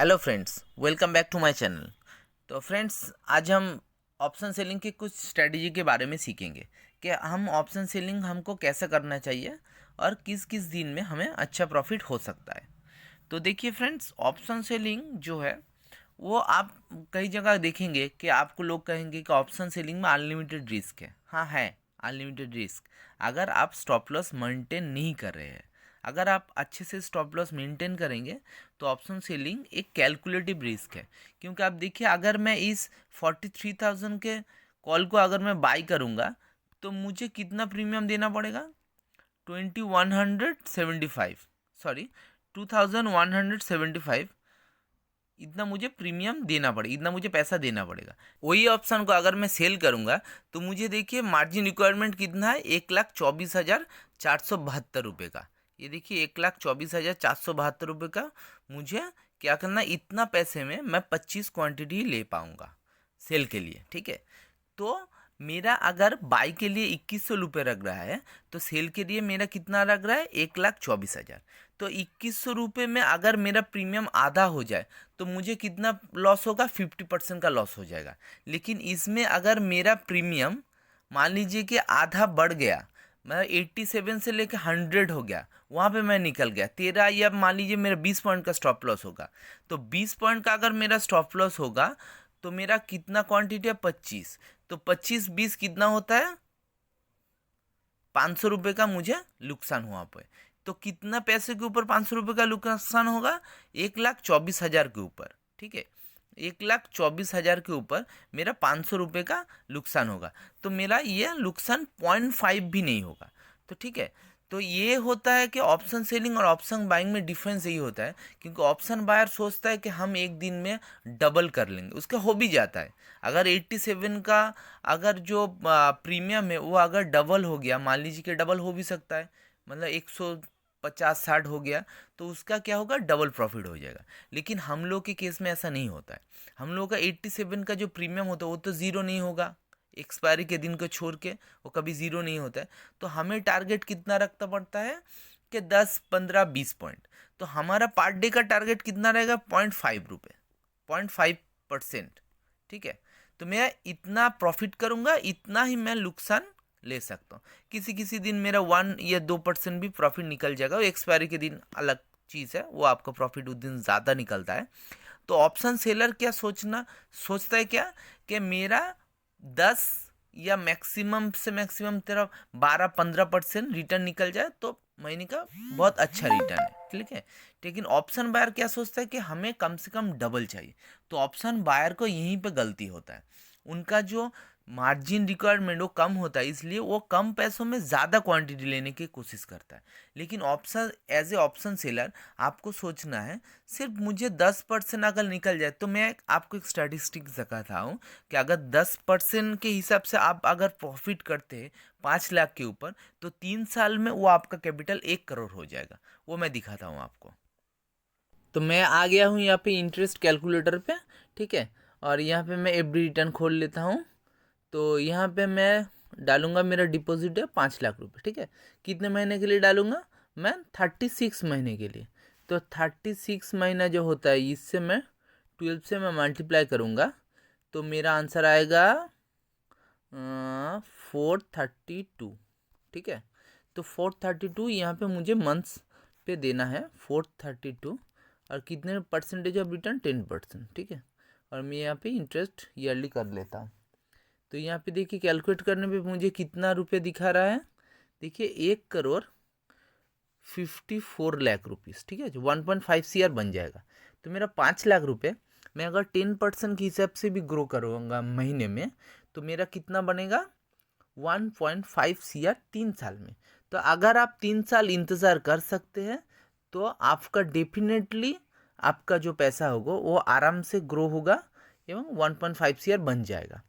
Hello friends, welcome back to my channel. तो friends, आज हम ऑप्शन सेलिंग के कुछ स्ट्रेटजी के बारे में सीखेंगे कि हम ऑप्शन सेलिंग हमको कैसे करना चाहिए और किस किस दिन में हमें अच्छा प्रॉफिट हो सकता है। तो देखिए फ्रेंड्स, ऑप्शन सेलिंग जो है वो आप कई जगह देखेंगे कि आपको लोग कहेंगे कि ऑप्शन सेलिंग में अनलिमिटेड रिस्क है। हाँ है, अनलिमिटेड रिस्क अगर आप स्टॉप लॉस मेंटेन नहीं कर रहे हैं। अगर आप अच्छे से स्टॉप लॉस मेंटेन करेंगे तो ऑप्शन सेलिंग एक कैलकुलेटिव रिस्क है। क्योंकि आप देखिए, अगर मैं इस 43,000 के कॉल को अगर मैं बाई करूँगा तो मुझे कितना प्रीमियम देना पड़ेगा? 2175, सॉरी 2175, इतना मुझे प्रीमियम देना पड़ेगा, इतना मुझे पैसा देना पड़ेगा। वही ऑप्शन को अगर मैं सेल करूंगा तो मुझे देखिए मार्जिन रिक्वायरमेंट कितना है, 1,24,472 रुपये का। ये देखिए 1,24,472 रुपये का मुझे क्या करना है, इतना पैसे में मैं 25 क्वांटिटी ले पाऊंगा सेल के लिए। ठीक है, तो मेरा अगर बाई के लिए 2,100 रुपये लग रहा है तो सेल के लिए मेरा कितना लग रहा है, 1,24,000। तो 2,100 रुपये में अगर मेरा प्रीमियम आधा हो जाए तो मुझे कितना लॉस होगा? 50% का लॉस हो जाएगा। लेकिन इसमें अगर मेरा प्रीमियम मान लीजिए कि आधा बढ़ गया, मैं 87 से लेकर 100 हो गया, वहाँ पे मैं निकल गया तेरह, या मान लीजिए मेरा 20 पॉइंट का स्टॉप लॉस होगा। तो 20 पॉइंट का अगर मेरा स्टॉप लॉस होगा तो मेरा कितना क्वांटिटी है? 25। तो 25 20 कितना होता है? 500 रुपये का मुझे नुकसान हुआ पे। तो कितना पैसे के ऊपर 500 रुपये का नुकसान होगा? 1,24,000 के ऊपर। ठीक है, 1,24,000 के ऊपर मेरा 500 रुपये का नुकसान होगा। तो मेरा ये नुकसान 0.5 भी नहीं होगा। तो ठीक है, तो ये होता है कि ऑप्शन सेलिंग और ऑप्शन बाइंग में डिफरेंस यही होता है। क्योंकि ऑप्शन बायर सोचता है कि हम एक दिन में डबल कर लेंगे, उसका हो भी जाता है। अगर 87 का अगर जो प्रीमियम है वो अगर डबल हो गया, मान लीजिए कि डबल हो भी सकता है, मतलब 150-60 हो गया, तो उसका क्या होगा? डबल प्रॉफिट हो जाएगा। लेकिन हम लोग के केस में ऐसा नहीं होता है। हम लोग का 87 का जो प्रीमियम होता है वो तो ज़ीरो नहीं होगा, एक्सपायरी के दिन को छोड़ के वो कभी ज़ीरो नहीं होता है। तो हमें टारगेट कितना रखना पड़ता है कि 10 15 20 पॉइंट। तो हमारा पर डे का टारगेट कितना रहेगा? 0.5 रुपये, 0.5%। ठीक है, तो मैं इतना प्रॉफिट करूंगा, इतना ही मैं नुकसान ले सकता हूँ। किसी किसी दिन मेरा 1 या 2% भी प्रॉफिट निकल जाएगा, वो एक्सपायरी के दिन अलग चीज़ है, वो आपका प्रॉफिट उस दिन ज़्यादा निकलता है। तो ऑप्शन सेलर क्या सोचता है क्या, कि मेरा 10 या मैक्सिमम से मैक्सिमम तेरा 12 15% रिटर्न निकल जाए तो महीने का बहुत अच्छा रिटर्न है। ठीक है, लेकिन ऑप्शन बायर क्या सोचता है कि हमें कम से कम डबल चाहिए। तो ऑप्शन बायर को यहीं पे गलती होता है, उनका जो मार्जिन रिक्वायरमेंट वो कम होता है, इसलिए वो कम पैसों में ज़्यादा क्वांटिटी लेने की कोशिश करता है। लेकिन option as a option seller आपको सोचना है, सिर्फ मुझे 10% अगर निकल जाए, तो मैं आपको एक स्टैटिस्टिक बताता हूँ कि अगर 10% के हिसाब से आप अगर प्रॉफिट करते हैं 5 लाख के ऊपर, तो 3 साल में वो आपका कैपिटल 1 करोड़ हो जाएगा। वो मैं दिखाता हूँ आपको। तो मैं आ गया हूँ यहाँ पे इंटरेस्ट कैलकुलेटर पे। ठीक है, और यहाँ पे मैं एफडी रिटर्न खोल लेता हूँ। तो यहाँ पे मैं डालूंगा, मेरा डिपॉजिट है 5 लाख रुपए। ठीक है, कितने महीने के लिए डालूंगा मैं? 36 महीने के लिए। तो 36 महीना जो होता है, इससे मैं 12 से मैं मल्टीप्लाई करूँगा तो मेरा आंसर आएगा 432। ठीक है, तो 432 यहाँ पे मुझे मंथ्स पे देना है, 432। और कितने परसेंटेज ऑफ रिटर्न? 10%। ठीक है, और मैं यहाँ पे इंटरेस्ट ईयरली कर लेता हूँ। तो यहाँ पे देखिए कैलकुलेट करने पे मुझे कितना रुपए दिखा रहा है। देखिए 1,54,00,000 रुपीज़। ठीक है, जो 1.5 CR बन जाएगा। तो मेरा 5 लाख रुपए मैं अगर 10% के हिसाब से भी ग्रो करूँगा महीने में, तो मेरा कितना बनेगा? 1.5 CR 3 साल में। तो अगर आप 3 साल इंतज़ार कर सकते हैं तो आपका डेफिनेटली आपका जो पैसा होगा वो आराम से ग्रो होगा एवं 1.5 CR बन जाएगा।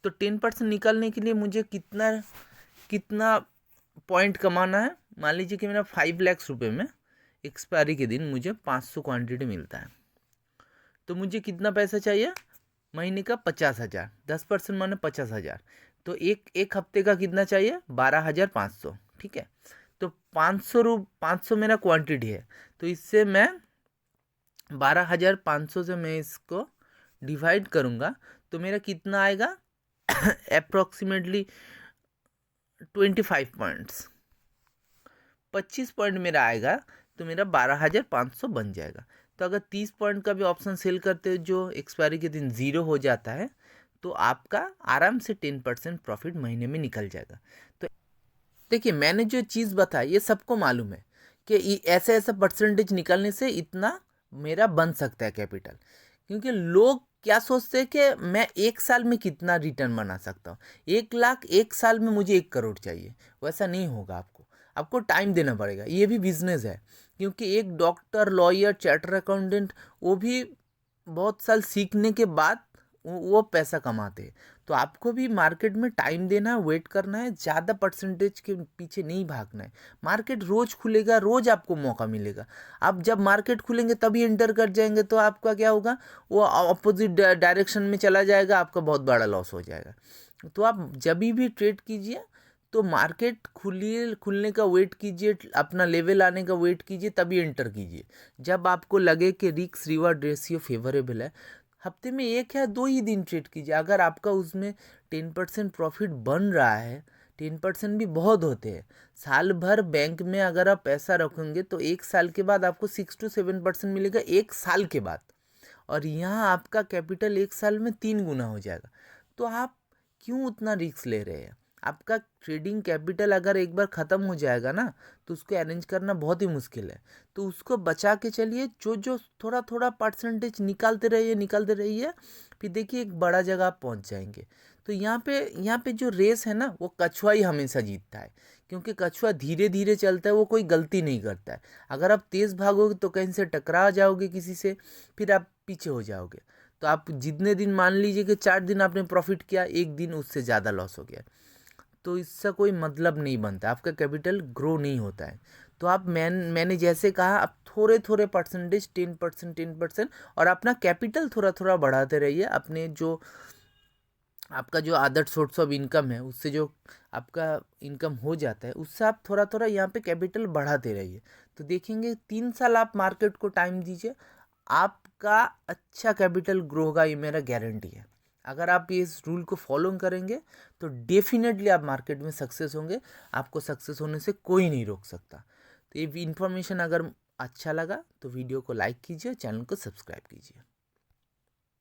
तो 10% निकालने के लिए मुझे कितना कितना पॉइंट कमाना है? मान लीजिए कि मेरा 5 लाख रुपए में एक्सपायरी के दिन मुझे 500 क्वांटिटी मिलता है, तो मुझे कितना पैसा चाहिए? महीने का 50,000, 10% माने 50,000। तो एक एक हफ्ते का कितना चाहिए? 12,500। ठीक है, तो 500 मेरा क्वांटिटी है, तो इससे मैं 12,500 से मैं इसको डिवाइड करूँगा तो मेरा कितना आएगा अप्रोक्सीमेटली 25 पॉइंट्स, 25 पॉइंट मेरा आएगा तो मेरा 12,500 बन जाएगा। तो अगर 30 पॉइंट का भी ऑप्शन सेल करते हो जो एक्सपायरी के दिन ज़ीरो हो जाता है तो आपका आराम से 10% प्रॉफिट महीने में निकल जाएगा। तो देखिए मैंने जो चीज़ बताई ये सबको मालूम है कि ऐसे ऐसा परसेंटेज निकलने से इतना मेरा बन सकता है कैपिटल, क्योंकि लोग क्या सोचते हैं कि मैं एक साल में कितना रिटर्न बना सकता हूँ, 1 लाख एक साल में मुझे 1 करोड़ चाहिए, वैसा नहीं होगा। आपको टाइम देना पड़ेगा, ये भी बिजनेस है। क्योंकि एक डॉक्टर, लॉयर, चार्टर अकाउंटेंट वो भी बहुत साल सीखने के बाद वो पैसा कमाते हैं। तो आपको भी मार्केट में टाइम देना है, वेट करना है, ज़्यादा परसेंटेज के पीछे नहीं भागना है। मार्केट रोज़ खुलेगा, रोज़ आपको मौका मिलेगा। आप जब मार्केट खुलेंगे तभी एंटर कर जाएंगे तो आपका क्या होगा, वो अपोजिट डायरेक्शन में चला जाएगा, आपका बहुत बड़ा लॉस हो जाएगा। तो आप जब भी ट्रेड कीजिए तो मार्केट खुलने का वेट कीजिए, अपना लेवल आने का वेट कीजिए, तभी एंटर कीजिए। जब आपको लगे कि रिस्क रिवार्ड रेशियो फेवरेबल है, हफ्ते में 1 या 2 ही दिन ट्रेड कीजिए। अगर आपका उसमें 10% प्रॉफिट बन रहा है, 10% भी बहुत होते हैं। साल भर बैंक में अगर आप पैसा रखेंगे तो 1 साल के बाद आपको 6 to 7% मिलेगा, 1 साल के बाद। और यहाँ आपका कैपिटल 1 साल में 3 गुना हो जाएगा। तो आप क्यों उतना रिस्क ले रहे हैं? आपका ट्रेडिंग कैपिटल अगर एक बार ख़त्म हो जाएगा ना तो उसको अरेंज करना बहुत ही मुश्किल है। तो उसको बचा के चलिए, जो जो थोड़ा थोड़ा परसेंटेज निकालते रहिए, फिर देखिए एक बड़ा जगह आप पहुंच जाएंगे। तो यहाँ पे जो रेस है ना वो कछुआ ही हमेशा जीतता है, क्योंकि कछुआ धीरे धीरे चलता है, वो कोई गलती नहीं करता है। अगर आप तेज़ भागोगे तो कहीं से टकरा जाओगे किसी से, फिर आप पीछे हो जाओगे। तो आप जितने दिन, मान लीजिए कि 4 दिन आपने प्रॉफिट किया, एक दिन उससे ज़्यादा लॉस हो गया, तो इससे कोई मतलब नहीं बनता, आपका कैपिटल ग्रो नहीं होता है। तो आप मैंने जैसे कहा, आप थोड़े थोड़े परसेंटेज, 10% और अपना कैपिटल थोड़ा थोड़ा बढ़ाते रहिए। अपने जो आपका जो अदर सोर्स ऑफ इनकम है, उससे जो आपका इनकम हो जाता है, उससे आप थोड़ा थोड़ा यहाँ पे कैपिटल बढ़ाते रहिए। तो देखेंगे 3 साल आप मार्केट को टाइम दीजिए, आपका अच्छा कैपिटल ग्रो होगा, ये मेरा गारंटी है। अगर आप ये इस रूल को फॉलो करेंगे तो डेफिनेटली आप मार्केट में सक्सेस होंगे, आपको सक्सेस होने से कोई नहीं रोक सकता। तो ये इन्फॉर्मेशन अगर अच्छा लगा तो वीडियो को लाइक कीजिए, चैनल को सब्सक्राइब कीजिए।